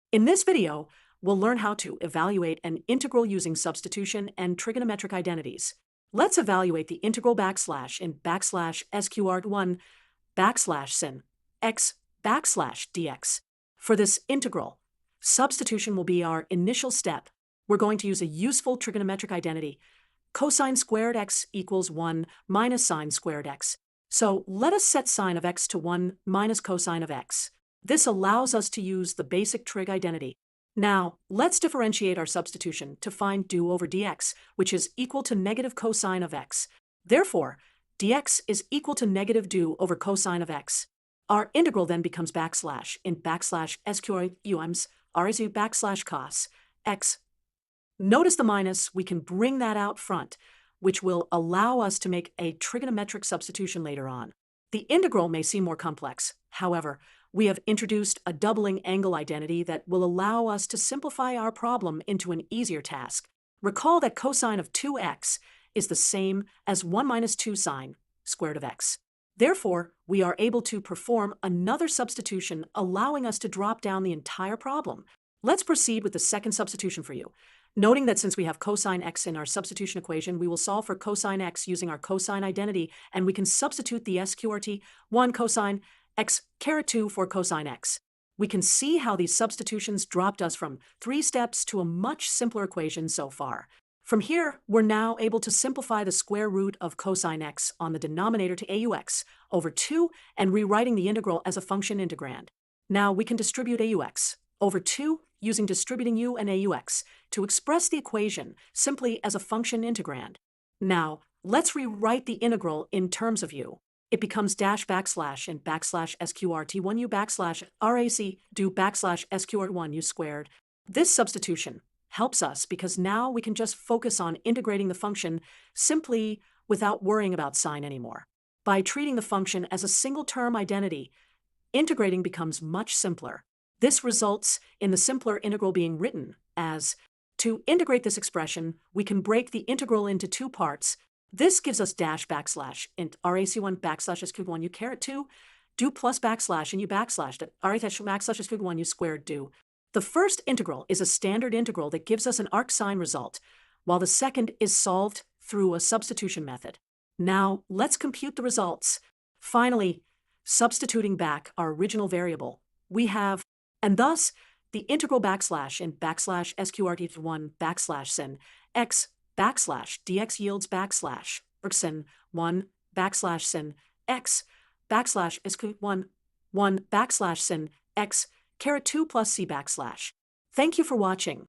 In this video, we'll learn how to evaluate an integral using substitution and trigonometric identities. Let's evaluate the integral backslash in backslash sqrt1 backslash sin x backslash dx. For this integral, substitution will be our initial step. We're going to use a useful trigonometric identity. Cosine squared x equals 1 minus sine squared x. So let us set sine of x to 1 minus cosine of x. This allows us to use the basic trig identity. Now, let's differentiate our substitution to find du over dx, which is equal to negative cosine of x. Therefore, dx is equal to negative du over cosine of x. Our integral then becomes backslash in backslash sqrt rsu backslash cos x. Notice the minus, we can bring that out front, which will allow us to make a trigonometric substitution later on. The integral may seem more complex. However, we have introduced a doubling angle identity that will allow us to simplify our problem into an easier task. Recall that cosine of 2x is the same as 1 minus 2 sine squared of x. Therefore, we are able to perform another substitution, allowing us to drop down the entire problem. Let's proceed with the second substitution for you. Noting that since we have cosine x in our substitution equation, we will solve for cosine x using our cosine identity, and we can substitute the sqrt 1 cosine x caret 2 for cosine x. We can see how these substitutions dropped us from 3 steps to a much simpler equation so far. From here, we're now able to simplify the square root of cosine x on the denominator to aux over 2 and rewriting the integral as a function integrand. Now we can distribute aux over 2 using distributing u and aux to express the equation simply as a function integrand. Now, let's rewrite the integral in terms of u. It becomes dash backslash and backslash sqrt1u backslash rac do backslash sqrt1u squared. This substitution helps us because now we can just focus on integrating the function simply without worrying about sign anymore. By treating the function as a single term identity, integrating becomes much simpler. This results in the simpler integral being written as, to integrate this expression, we can break the integral into 2 parts. This gives us dash backslash int rac1 backslash sq1u caret 2 do plus backslash and u backslash rac backslash sq1u squared do. The first integral is a standard integral that gives us an arcsine result, while the second is solved through a substitution method. Now, let's compute the results. Finally, substituting back our original variable, we have, and thus, the integral backslash in backslash sqrt1 backslash sin x backslash dx yields backslash sin 1 backslash sin x backslash sq1 1 backslash sin x caret 2 plus c backslash. Thank you for watching.